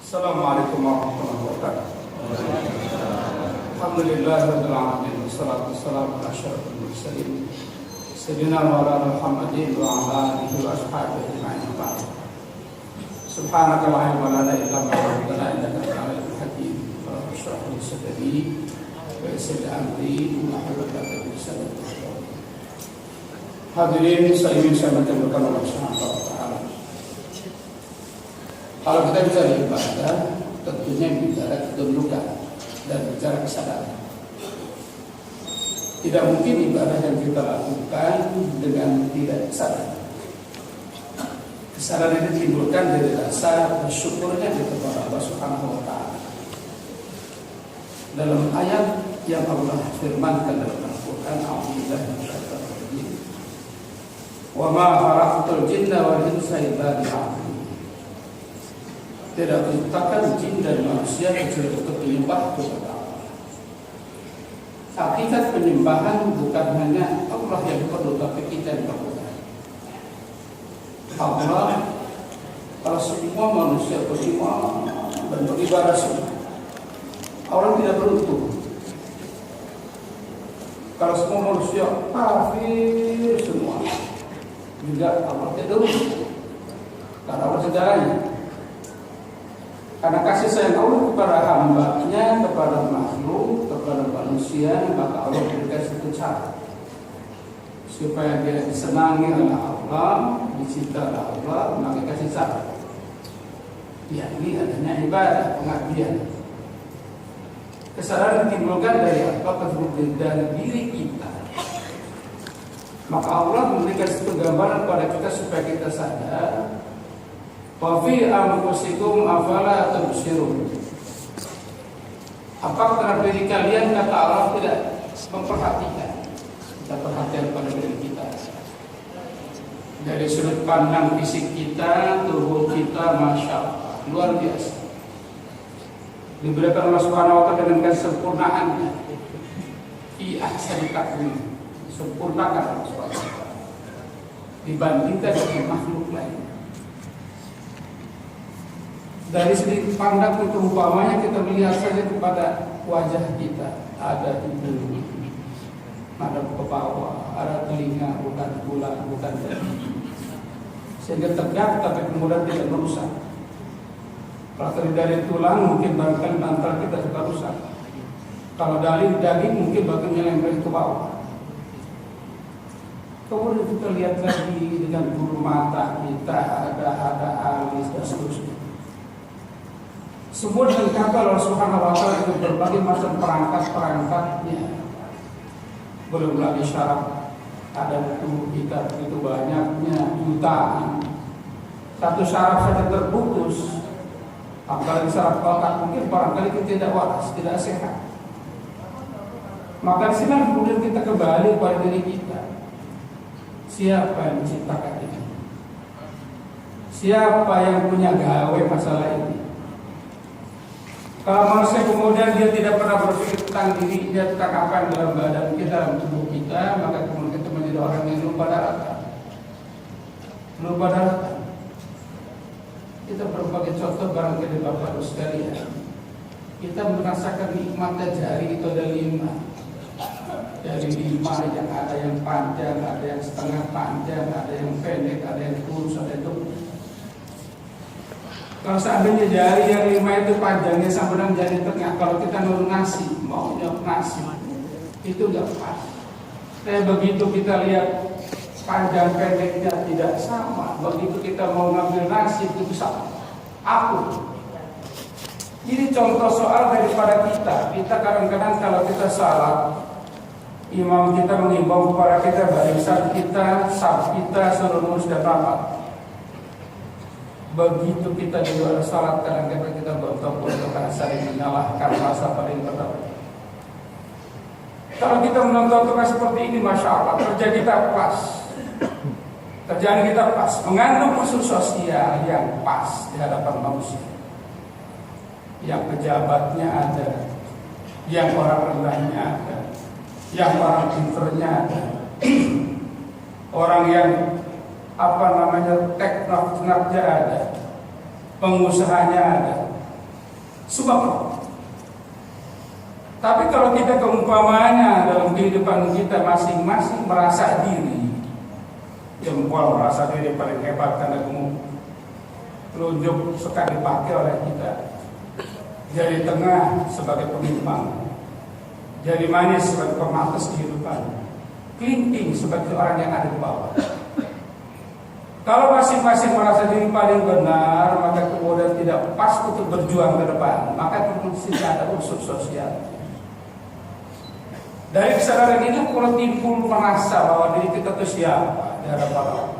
Assalamualaikum warahmatullahi wabarakatuh. Alhamdulillahirabbil alamin wassalatu wassalamu ala asyrofil mursalin sayyidina Maulana Muhammadin wa ala alihi wa ashabihi ajma'in. Subhanaka la ilma lana illa ma 'allamtana innaka antal alimul hakim. Rabbish li sadri wa yassir li amri wahlul 'uqdatam min lisani yafqahu qawli. Hadirin sekalian saya berterima Allah Subhanahu wa taala. Kalau kita bicara ibadah, tentunya bicara ketundukan dan bicara kesadaran. Tidak mungkin ibadah yang kita lakukan dengan tidak sadar. Kesadaran itu timbulkan dari rasa bersyukurnya kepada Allah Subhanahu wa taala. Dalam ayat yang Allah firmankan dalam Al-Qur'an, a'udzubillahi minasyaitonir rajim. Wa ma khalaqtul jinna wal insa illa liya'budun. Tidak diciptakan jin dan manusia kecuali untuk menyembah kepada Allah. Hakikat penyembahan bukan hanya Allah yang perlu, tapi kita yang perlu. Allah, kalau semua manusia beriman dan beribadah semua, orang tidak beruntung. Kalau semua manusia kafir semua, juga Allah tidak beruntung. Karena Allah segalanya. Karena kasih sayang Allah kepada hamba-Nya, kepada makhluk, kepada manusia, maka Allah berikan satu cara supaya dia disenangi oleh Allah, dicintai oleh Allah, maka kasih cara. Yakni adanya ibadah, pengabdian. Kesadaran ditimbulkan dari apa? Dari diri kita. Maka Allah memberikan satu gambaran kepada kita supaya kita sadar. Wa fi anfusikum afala tubsirun. Apakah terhadap diri kalian, kata Allah, tidak memperhatikan? Kita perhatian pada diri kita. Dari sudut pandang fisik kita, tubuh kita, masya Allah, luar biasa. Diberikan Allah Subhanahu wa taala dengan kesempurnaannya. Fi ahsani taqwim. Sempurnakan Allah Subhanahu wa taala dibandingkan dengan makhluk lain. Dari segi pandang itu umpamanya kita melihat saja kepada wajah kita, ada hidung, ada kepala, ada telinga, bukan tulang, bukan daging, sehingga tegak tapi kemudian tidak merusak. Kalau dari tulang mungkin barangkali bantal kita suka rusak. Kalau dari daging mungkin bagian yang dari ke bawah. Kemudian kita lihat lagi dengan bulu mata kita, ada alis dan seterusnya. Semua dilengkapi oleh Allah Subhanahu wa taala dengan berbagai macam perangkat-perangkatnya. Belum lagi syaraf, ada tubuh kita begitu banyaknya, jutaan. Satu syaraf saja terputus, apalagi syaraf otak, mungkin barangkali kita tidak waras, tidak sehat. Maka di sini kemudian kita kembali pada diri kita. Siapa yang menciptakan ini? Siapa yang punya gawe masalah ini? Kalau manusia kemudian dia tidak pernah berpikir tentang dirinya, tentang apa yang dalam badan kita, dalam tubuh kita, maka kemudian kita menjadi orang yang lupa daratan. Lupa daratan. Kita berbagai contoh barangkali Bapak Ibu sekalian. Kita merasakan nikmatnya jari itu ada 5. Dari 5 yang ada yang panjang, ada yang setengah panjang, ada yang pendek, ada yang kurus, ada yang gemuk. Kalau seandainya jari yang 5 itu panjangnya sampai dengan jari tengah, kalau kita nurun nasi, maunya nasi, itu enggak pas. Tapi begitu kita lihat panjang pendeknya tidak sama, begitu kita mau ngambil nasi itu sama. Aku. Ini contoh soal daripada kita. Kita kadang-kadang kalau kita salah, imam kita mengimbau kepada kita, barisan kita, saf kita suruh lurus dan rapat. Begitu kita di luar salat, kadang-kadang kita bontok-bontok karena saling menyalahkan masa paling pertama. Kalau kita menonton seperti ini, masya Allah, kerja kita pas, kerjaan kita pas, mengandung unsur sosial yang pas di hadapan manusia. Yang pejabatnya ada, yang orang rendahnya ada, yang orang pinternya ada, orang yang teknokratnya ada, pengusahanya ada, Subhanallah. Tapi kalau kita keumpamanya dalam kehidupan kita masing-masing merasa diri, jempol merasa diri paling hebat karena telunjuk suka dipakai oleh kita, jari tengah sebagai penyimbang, jari manis sebagai pematas kehidupan, kelingking sebagai orang yang ada di bawah. Kalau masing-masing merasa diri paling benar, maka kemudian tidak pas untuk berjuang ke depan, maka mesti ada unsur sosial. Dari kesadaran ini kalau timbul merasa bahwa diri kita itu siapa di hadapan Allah.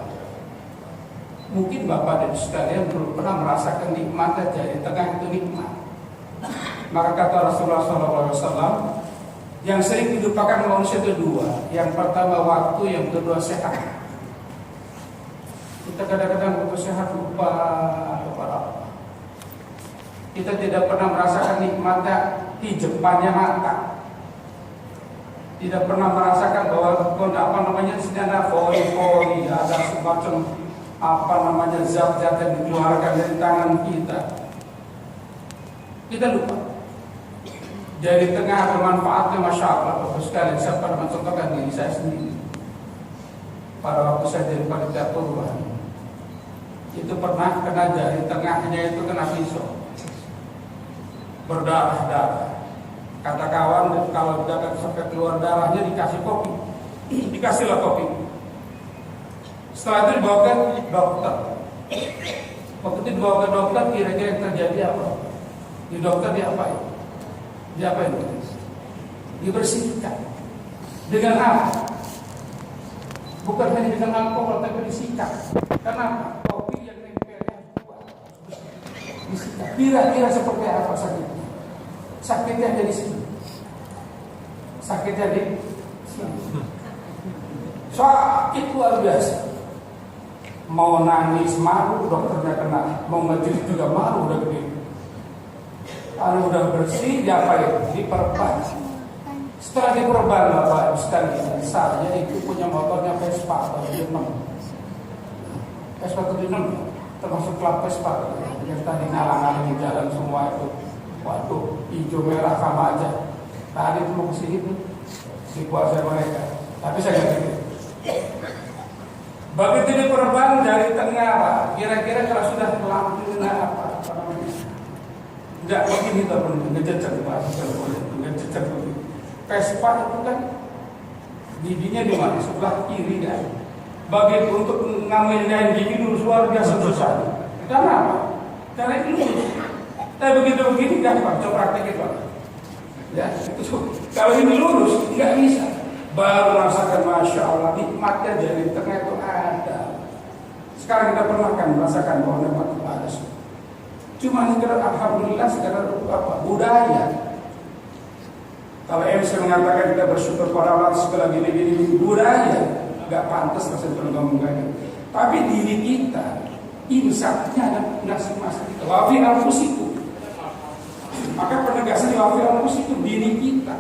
Mungkin Bapak dan sekalian belum pernah merasakan nikmat aja, di tengah itu nikmat. Maka kata Rasulullah SAW, yang sering dilupakan manusia itu dua. Yang pertama waktu, yang kedua sehat. Kita kadang-kadang waktu sehat lupa kepada Allah. Kita tidak pernah merasakan nikmatnya di Jepangnya mata. Tidak pernah merasakan bahwa senjata voli ada semacam zat-zat yang dikeluarkan dari tangan kita. Kita lupa. Jadi tengah bermanfaatnya, masya Allah. Bapak sekalian, saya pernah mencontohkan diri saya sendiri. Pada waktu saya jadi panitia kurban, itu pernah kena jari tengahnya itu kena pisau, berdarah-darah. Kata kawan, kalau dapat sampai keluar darahnya dikasih kopi, dikasihlah kopi. Setelah itu dibawa ke dokter. Waktu itu dibawa ke dokter, kira-kira yang terjadi apa? Di dokter diapain? Diapain? Dibersihkan. Dengan apa? Bukan hanya dengan alkohol, tapi disikat. Kenapa? Kopi yang nempelnya kuat. Disikat. Kira-kira seperti apa sakitnya? Sakitnya ada di sini. Sakitnya di sini. Sakit luar biasa. Mau nangis malu, dokternya kena. Mau ngejerit juga malu, udah gede. Kalau udah bersih, diapain? Diperban. Setelah diperban, Bapak sekalian, saya itu punya motornya Vespa atau Dinam. Vespa atau Dinam, termasuk klub Vespa. Yang tadi ngalang-ngalang jalan semua itu. Waduh, hijau merah sama aja. Tadi mau kesini tuh si kuasa mereka. Tapi saya nggak gitu. Begitu diperban dari tengah, Pak. Kira-kira kalau sudah lampu apa namanya? Enggak begini tuh, ngececer Pak. Ngececer begini. Vespa itu kan giginya di mana? Sebelah kiri kan. Begitu untuk ngambilnya gigi lurus luar biasa susah. Karena apa? Karena itu lurus. Tapi begitu begini gampang, coba praktek itu. Ya, itu kalau ini lurus nggak bisa. Baru merasakan masya Allah nikmatnya dari tengah itu ada. Sekarang kita pernah kan merasakan bahwa nikmat itu ada. Cuma sekedar alhamdulillah, sekedar apa? Budaya. Kalau MC mengatakan kita bersyukur pada Allah segala gini-gini budaya, nggak pantas rasanya ngomong kayak gitu. Tapi diri kita, insafnya ada masing-masing kita. Wafi al-fusiku. Maka penegasan wafi al-fusiku diri kita.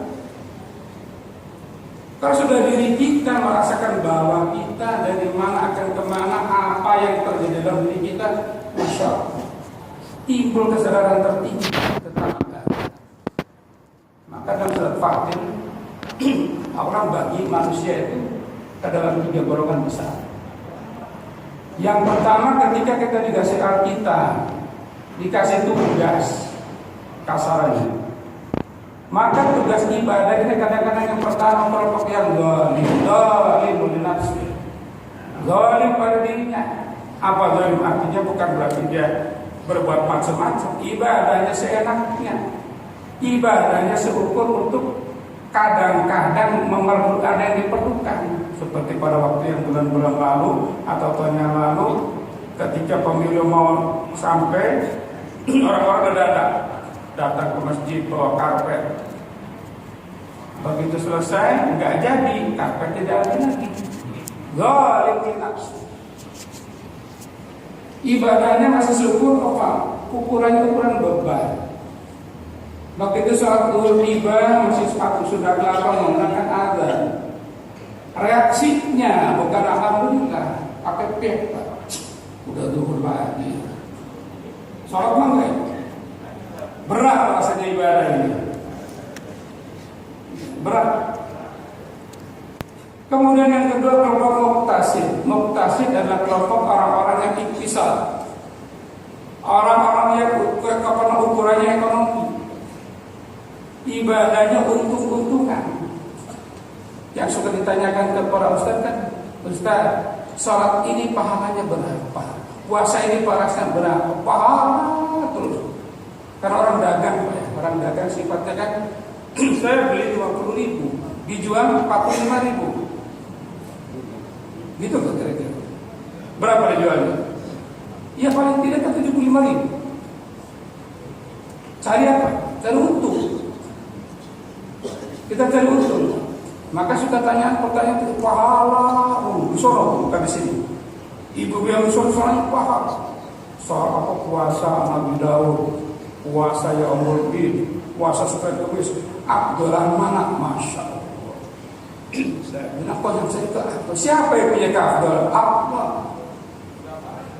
Kalau sudah diri kita merasakan bahwa kita dari mana akan kemana, apa yang terjadi dalam diri kita, masya Allah, timbul kesadaran tertinggi tentang agama. Maka dalam surat Fatir, orang bagi manusia itu ke dalam 3 golongan besar. Yang pertama, ketika kita dikasih Alkitab, dikasih tugas kasarannya, maka tugas ibadah ini kadang-kadang yang pertama kelompok yang zalim nafsi, zalim pada dirinya. Apa zalim artinya? Bukan berarti dia berbuat macam-macam. Ibadahnya seenaknya, ibadahnya seukur untuk kadang-kadang ada yang diperlukan. Seperti pada waktu yang bulan-bulan lalu atau tahun yang lalu, ketika pemilu mau sampai, orang-orang datang ke masjid bawa karpet. Begitu selesai, nggak jadi, karpet tidak ada lagi. Zalim nafsi. Ibadahnya masih syukur apa? Ukuran beban. Begitu sholat zuhur tiba, masih sepatu sudah kelapa menggunakan azan. Reaksinya bukan alhamdulillah, pakai peta. Udah zuhur lagi. Sholat maghrib. Berat rasanya ibadah ini. Berat. Kemudian yang kedua kelompok muqtasid. Muqtasid adalah kelompok orang-orang yang iktisad. Orang-orang yang ukurannya ekonomi. Ibadahnya untung-untungan. Yang suka ditanyakan kepada Ustaz kan, Ustaz, sholat ini pahalanya berapa? Puasa ini pahalanya berapa? Pahala terus. Karena orang dagang, orang dagang sifatnya kan, saya beli 50.000, dijual 45.000. Gitu kan kira-kira. Berapa dijualnya? Ya paling tidak kan 75.000. Cari apa? Cari untung. Kita cari untung. Maka suka pertanyaan itu pahala, disorot bukan di sini. Ibu yang disorot pahala. Soal apa puasa Nabi Daud, puasa ya Umul Bin, puasa Senin Kamis, Abdurrahman mana, masya Allah. Saya bilang kau yang saya apa? Siapa yang punya Abdul? Apa?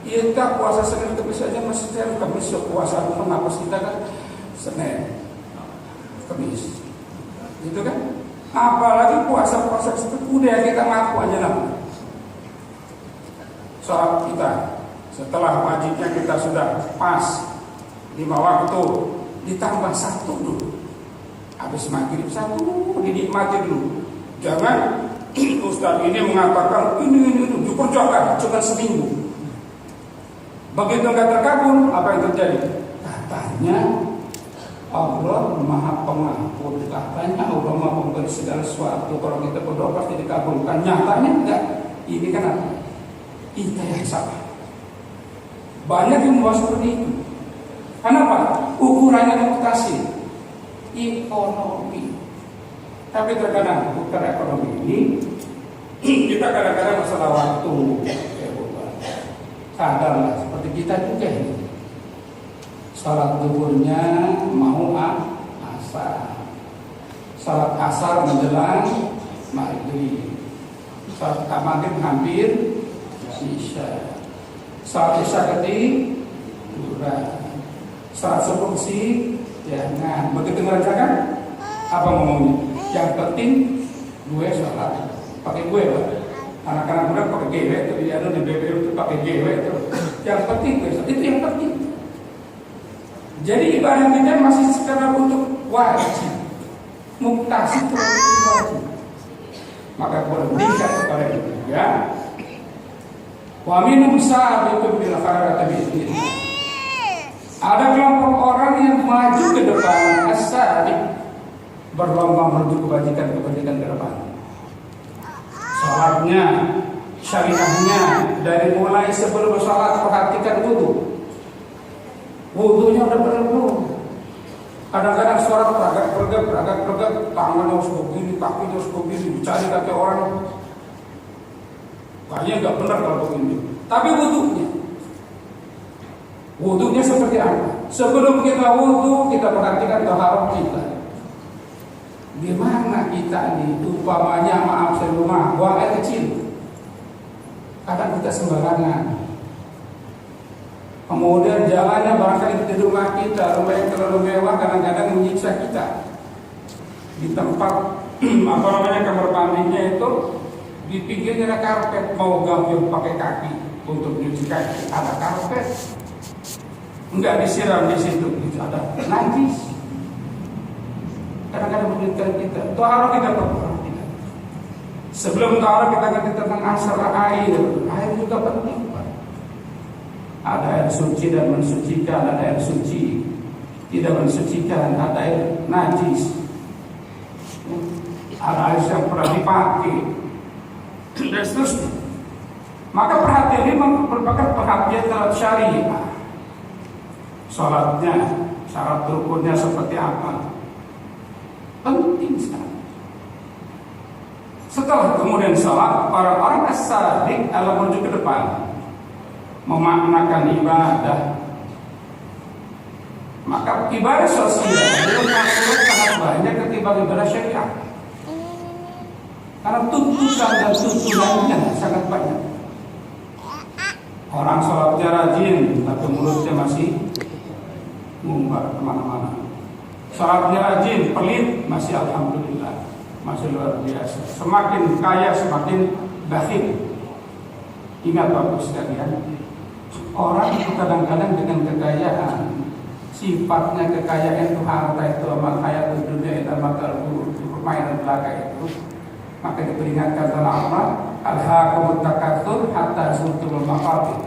Kita puasa Senin Kamis saja masih Senin Kamis puasa kenapa kita kan Senin Kamis, gitu kan? Apalagi puasa-puasa seperti udah kita ngaku aja lah. Sholat kita setelah wajibnya kita sudah pas 5 waktu, ditambah 1 dulu. Habis maghrib 1 dinikmati dulu. Jangan Ustaz ini mengatakan ini dikerjakan cuma seminggu. Begitu nggak terkabul, apa yang terjadi? Katanya Allah Maha Pengampun, katanya Allah Maha Pemberi segala sesuatu. Kalau kita berdoa pasti dikabulkan. Nyatanya enggak. Ini kan apa? Kita yang salah. Banyak yang membawa seperti itu. Kenapa? Ukurannya mutasi ekonomi. Tapi terkadang bukan ekonomi ini kita kadang-kadang masalah waktu. Sadarlah seperti kita juga ini. Salat zuhurnya mau asar, salat asar menjelang maghrib, salat maghrib hampir isya, salat isya ketiduran, salat subuh jangan. Begitu merasakan apa ngomongnya? Yang penting gue salat pakai gue lah. Anak-anak muda pakai GW itu di BBM itu pakai GW itu. Yang penting gue salat itu yang penting. Jadi ibadah kita masih sekedar untuk wajib, muqtasid itu wajib. Maka berhentikan kepada itu ya. Wa minhum sabiqun bil khairati bi'idznillah. Ada kelompok orang yang maju ke depan, as-sabiq, berlomba menuju kebajikan ke depan. Salatnya, syariahnya, dari mulai sebelum salat perhatikan wudu. Wudunya udah benar belum? Kadang-kadang sholat peragak, tangannya harus begini, kakinya harus begini, dicari kata orang. Kayaknya nggak benar kalau begini. Tapi wudunya seperti apa? Sebelum kita wudu, kita perhatikan taharah kita. Gimana kita nih? Umpamanya maaf saya rumah, buang air kecil. Kadang kita sembarangan. Kemudian jalannya barangkali di rumah kita, rumah yang terlalu mewah kadang-kadang menyiksa kita. Di tempat kamar mandinya itu di pinggirnya ada karpet, mau gabung pakai kaki untuk cuci kaki, ada karpet. Enggak disiram di situ, itu ada najis. Kadang-kadang menyulitkan kita. Taharah kita perhatikan. Sebelum taharah kita ngerti tentang asal air juga penting. Ada air suci dan mensucikan, ada air suci tidak mensucikan, ada air najis, ada air yang pernah dipakai, dan seterusnya. Maka perhatian ini merupakan perhatian terhadap syariah. Salatnya, syarat rukunnya seperti apa? Penting sekali. Setelah kemudian salat, para orang as-sabiq adalah menuju ke depan, memaknakan ibadah. Maka ibadah sosial belum sangat banyak ketimbang ibadah syariah. Karena tuntutan dan tuntunannya sangat banyak. Orang sholatnya rajin, tapi mulutnya masih ngumbar kemana-mana. Syaratnya rajin, pelit, masih alhamdulillah, masih luar biasa. Semakin kaya semakin bakhil. Ingat Bapak sekalian, orang itu kadang-kadang dengan kekayaan, sifatnya kekayaan itu harta itu amal hayat dunia itu amal permainan belaka itu, maka diperingatkan oleh Allah, alhaakumut takatsur hatta zurtumul maqabir.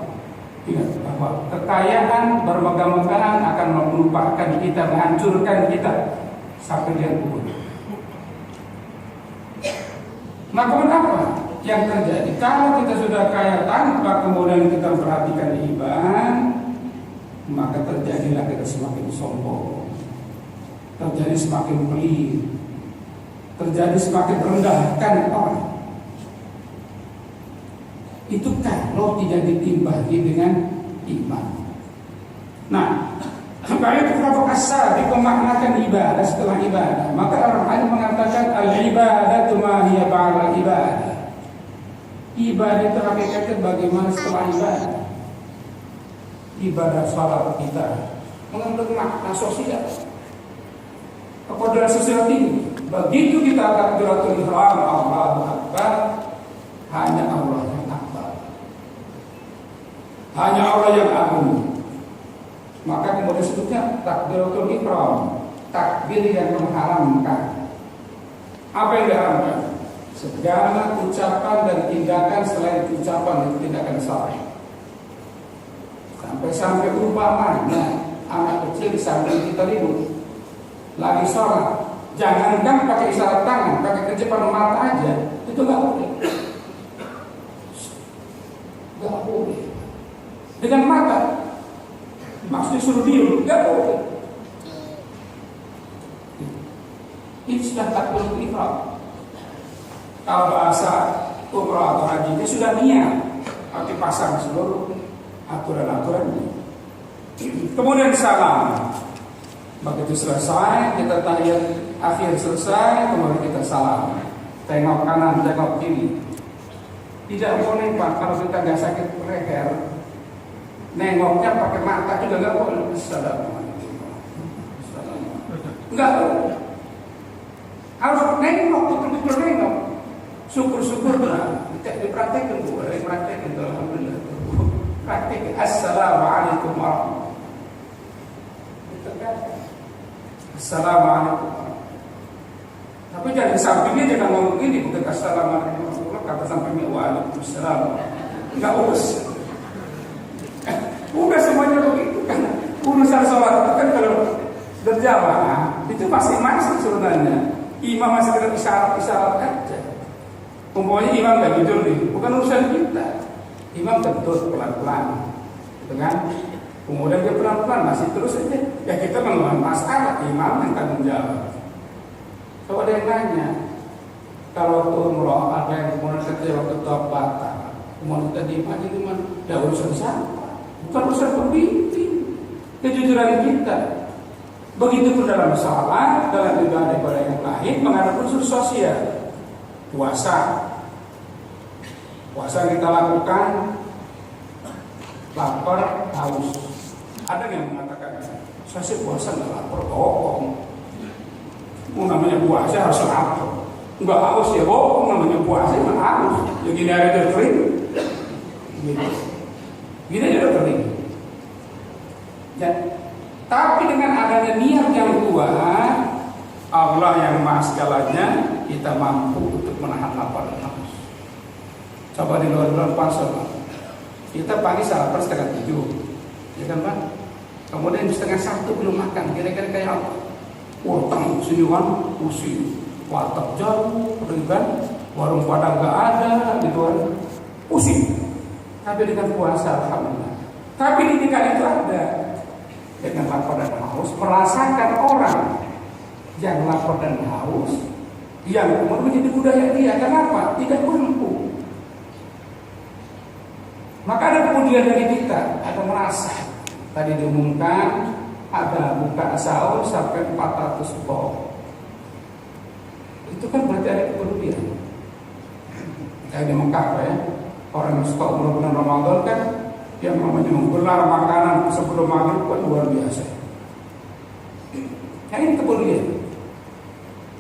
Ingat bahwa kekayaan bermegah-megahan akan melupakan kita, menghancurkan kita sampai dia kubur. Maka apa yang terjadi kalau kita sudah kaya tanpa kemudian kita perhatikan iman, maka terjadilah kita semakin sombong, terjadi semakin pelit, terjadi semakin rendahkan orang. Itu kalau tidak ditimbangi dengan iman. Nah, kalau itu kalau kasar dipemaknakan ibadah setelah ibadah, maka orang lain mengatakan al-ibadatu ma hiya ba'da ibadah. Ibadah itu hakikatnya bagaimana setelah ibadah. Ibadah salat kita mengandung makna sosial, kepada sosial tinggi. Begitu kita takbiratul ihram, Allahu Akbar, hanya Allah yang akbar, hanya Allah yang agung. Maka kemudian disebutnya takbiratul ihram, takbir yang mengharamkan. Apa yang diharamkan? Segala ucapan dan tindakan selain ucapan dan tindakan salah. Sampai umpamanya anak kecil di samping kita ribut lagi sholat, jangankan pakai isyarat tangan, pakai kejepan mata aja, itu nggak boleh. Nggak boleh. Dengan mata, maksudnya suruh diem, nggak boleh. Ini sudah takbiratul ihram. Kalau bahasa umrah atau haji ini sudah niat, pakai pasang seluruh aturan-aturannya. Kemudian salam. Begitu selesai, kita tahiyat akhir selesai, kemudian kita salam. Tengok kanan, tengok kiri. Tidak boleh Pak, kalau kita nggak sakit leher, nengoknya pakai mata juga nggak boleh. Assalamualaikum. Nggak boleh. Harus nengok, betul-betul nengok. Syukur-syukur lah. Tidak dipraktekkan, boleh dipraktekkan. Alhamdulillah. Praktek. Assalamualaikum warahmatullahi wabarakatuh. Assalamualaikum. Tapi jangan sampingnya jangan ngomong gini, bukan assalamualaikum warahmatullahi wabarakatuh, kata sampingnya waalaikumsalam. Enggak urus. Udah semuanya begitu kan. Urusan sholat itu kan kalau berjamaah itu masing-masing sebenarnya. Imam masih dengan isyarat-isyarat aja. Umpamanya imam nggak gitu nih, bukan urusan kita. Imam kentut pelan-pelan, gitu kan? Kemudian dia pelan-pelan masih terus aja. Ya kita mengeluarkan masalah, imam yang tanggung jawab. Kalau ada yang nanya, kalau waktu umroh ada yang kemudian kerja waktu batal, kemudian kita diem aja gimana? Ya urusan siapa? Bukan urusan pemimpin. Kejujuran kita. Begitupun dalam sholat, dalam ibadah yang lain, mengandung unsur sosial. Puasa kita lakukan, lapar, haus. Ada yang mengatakan, saya sih puasa nggak lapar, bohong. Namanya puasa harus lapar. Nggak haus ya bohong, namanya puasa nggak haus. Ya gini aja udah kering. Gini aja udah kering. Ya, tapi dengan adanya niat yang kuat, Allah yang maha segalanya, kita mampu untuk menahan lapar dan haus. Coba di luar puasa, kita pagi sarapan 6:30, ya kan Pak? Kemudian 12:30 belum makan, kira-kira kayak apa? Utang siniwan, pusing, warteg jauh, kan? Warung padang nggak ada di luar, pusing. Tapi dengan puasa, alhamdulillah. Tapi ketika itu ada dengan lapar dan haus, merasakan orang yang lapar dan haus, yang kemudian menjadi budaya dia. Kenapa? Tidak mampu. Maka ada kemudian dari kita, ada merasa. Tadi diumumkan ada buka sahur sampai 400 pok. Itu kan berarti ada kepedulian. Kayak di Mekah ya, orang yang suka bulan Ramadan kan, yang namanya menggelar makanan sebelum maghrib kan luar biasa. Nah, ini kepedulian.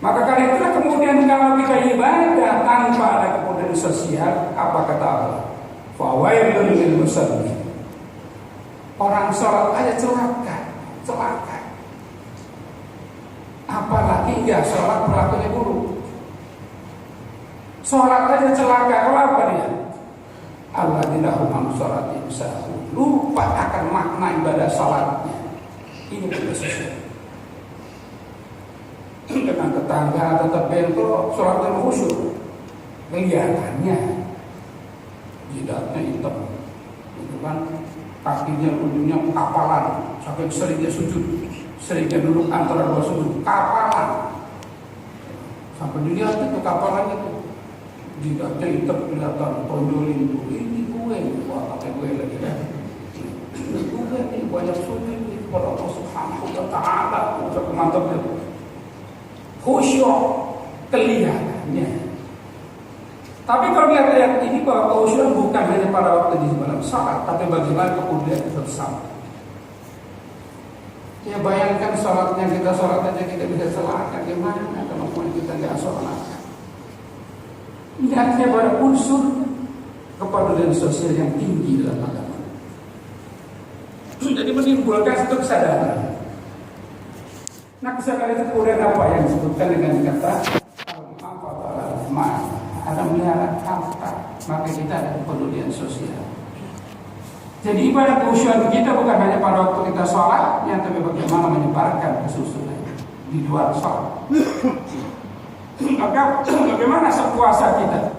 Maka karena itulah kemudian kalau kita ibadah tanpa ada kepedulian sosial, apa kata Allah? Fawailul lil musallin. Orang sholat aja celaka. Apalagi ya sholat perlakuannya buruk. Sholat aja celaka, kenapa dia? Alladzina hum an sholatihim sahun. Lupa akan makna ibadah sholatnya. Ini benar sosial. Dengan tetangga tetap bentrok, sholatnya khusyuk. Kelihatannya jidatnya hitam, itu kan kakinya ujungnya kapalan, sampai seringnya sujud, seringnya duduk antara dua sujud, kapalan, sampai dilihat itu kapalan itu, jidatnya hitam kelihatan, tonjolin itu, ini gue, wah pakai gue lagi kan, ini gue nih banyak sujud, kepada Allah Subhanahu wa Ta'ala, udah mantapnya, khusyuk kelihatannya. Tapi kalau lihat ini bahwa khusyuk bukan hanya pada waktu di dalam salat, tapi bagaimana kemudian kita bersama. Ya bayangkan salatnya kita bisa celaka gimana kalau kita nggak sholat. Lihatnya pada unsur kepedulian sosial yang tinggi dalam agama. Jadi menimbulkan satu kesadaran. Nah kesadaran itu kemudian apa yang disebutkan dengan kata ada melihara harta, maka kita ada kepedulian sosial. Jadi ibadah khusyuk kita bukan hanya pada waktu kita sholat, ya, tapi bagaimana menyebarkan kesusunan di luar sholat. Maka bagaimana sepuasa kita?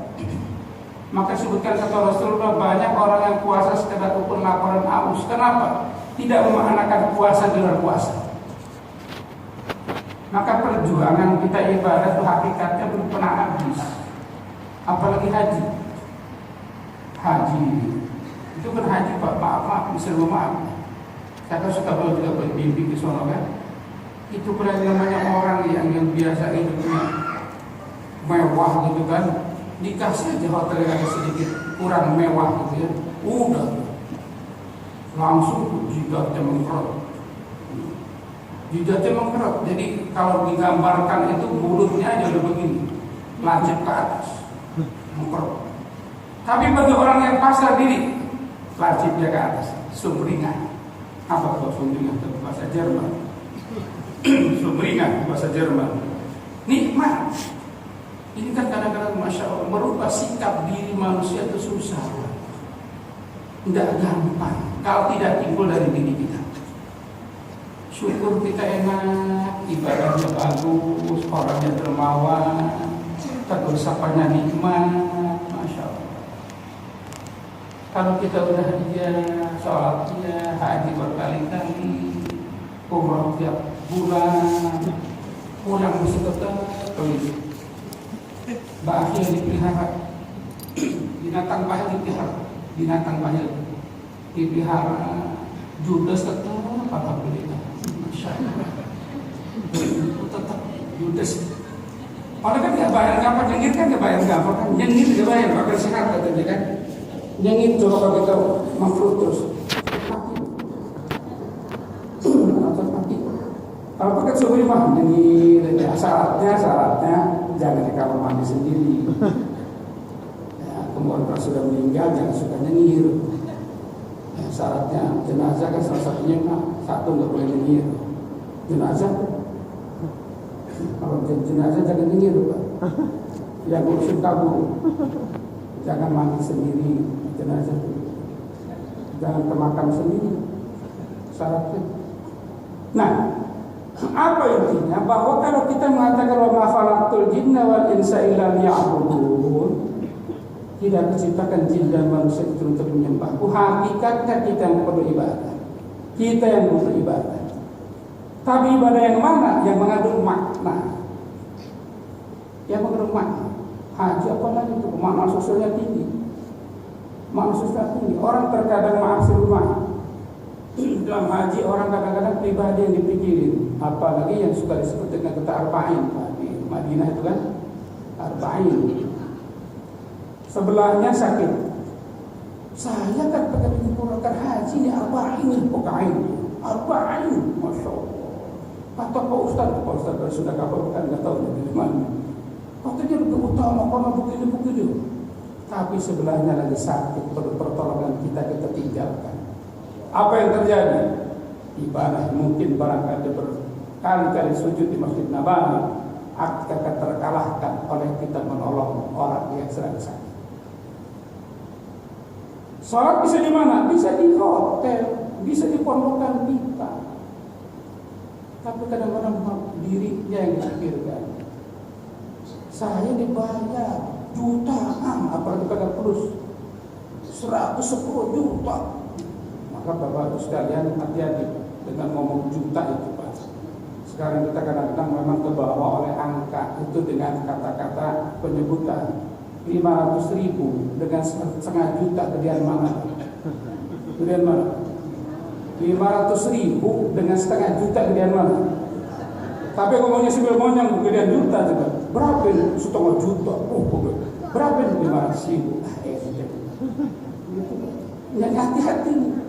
Maka sebutkan kata Rasulullah, banyak orang yang puasa sekedar ukur lapar dan haus. Kenapa? Tidak memaknakan puasa di luar puasa. Maka perjuangan kita ibadah itu hakikatnya belum pernah habis. Apalagi haji itu kan haji pak, maaf bisa maaf. Saya suka kalau juga bermimpi ke sono kan. Itu kan namanya orang yang biasa hidupnya mewah gitu kan, dikasih aja hotel yang sedikit kurang mewah gitu ya, udah langsung jidatnya mengkerut. Jadi kalau digambarkan itu mulutnya aja udah begini, lancip ke atas. Tapi bagi orang yang pasrah diri, lancipnya ke atas, sumringah. Apa kalau sumringah itu bahasa Jerman? Sumringah bahasa Jerman. Nikmat. Ini kan kadang-kadang masya Allah merubah sikap diri manusia itu susah. Tidak gampang kalau tidak timbul dari diri kita. Syukur kita enak, ibadahnya bagus, orangnya dermawan, tegur sapanya nikmat, masya Allah. Kalau kita udah sholatnya, haji berkali-kali, umrah tiap bulan, pulang mesti tetap, bahagia dipelihara, binatang bahaya dipelihara, judes tetap, alhamdulillah, masya Allah, tetap judes. Padahal kan nggak bayar gampang, nyengir kan nggak bayar gampang kan, nyengir nggak bayar, bakal sehat katanya kan, nyengir coba kita makruh terus, mati. Kalau pakai subuh mah nyengir, syaratnya jangan di kamar mandi sendiri. Ya, kemudian kalau sudah meninggal jangan suka nyengir. Ya, syaratnya jenazah kan salah satunya satu nggak boleh nyengir. Jenazah kalau jenazah jangan nyengir, Pak. Yang ngurusin kabur, jangan mandi sendiri jenazah, jangan ke makam sendiri. Syaratnya. Nah, apa intinya? Bahwa kalau kita mengatakan wa ma khalaqtul jinna wal insa illa liya'budun, tidak diciptakan jin dan manusia itu untuk menyembahku. Hakikatnya kita yang perlu ibadah. Kita yang perlu ibadah. Tapi ibadah yang mana? Yang mengandung makna. Yang mengandung makna. Haji apalagi itu makna sosialnya tinggi. Makna sosial tinggi. Orang terkadang maaf rumah. Dalam haji orang kadang-kadang pribadi yang dipikirin, apalagi yang suka disebut dengan kata arba'in. Di Madinah itu kan arba'in. Sebelahnya sakit. Saya kan pakai menyempurnakan haji ini arba'in, arba'in, masya Allah. Kata Pak Ustaz sudah kapal kan nggak tahu dari mana. Katanya lebih utama karena begini. Tapi sebelahnya lagi sakit, perlu pertolongan kita tinggalkan. Apa yang terjadi? Ibadah mungkin barangkali berkali-kali sujud di Masjid Nabawi akan terkalahkan oleh kita menolong orang yang sedang sakit. Salat bisa di mana? Bisa di hotel, bisa di pondokan kita. Tapi kadang-kadang dirinya yang dipikirkan. Saya dibayar jutaan, apalagi pada plus 110 juta. Maka Bapak sekalian hati-hati dengan ngomong juta itu Pak. Sekarang kita kadang-kadang memang kebawa oleh angka itu dengan kata-kata penyebutan 500.000 dengan setengah juta gedean mana? 500.000 dengan setengah juta gedean mana? Tapi ngomongnya Sibil Monyang gedean juta juga. Berapa ini? Setengah juta. Berapa ini? 500.000. Yang hati-hati.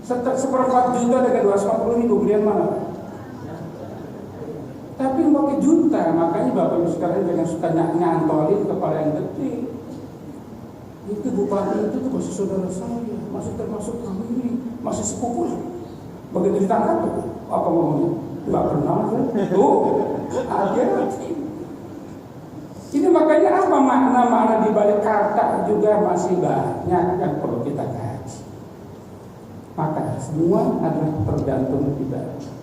Seperempat juta dengan 250.000 gedean mana? Tapi pakai juta, makanya Bapak Ibu sekarang jangan suka nyantolin kepala yang gede. Itu bupati itu tuh masih saudara saya, masih termasuk kami ini, masih sepupu lah. Begitu ditangkap tuh, apa ngomongnya? Tidak pernah kan? Tuh, hati-hati. Ini makanya apa makna-makna di balik kata juga masih banyak yang perlu kita kaji. Maka semua adalah tergantung ibadah.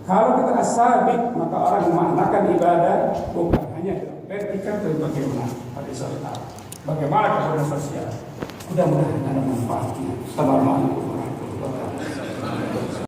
Kalau kita asabik, maka orang memaknakan ibadah bukan hanya vertikal, tapi bagaimana horizontal, bagaimana kepada sosial. Mudah-mudahan ada manfaatnya. Assalamualaikum.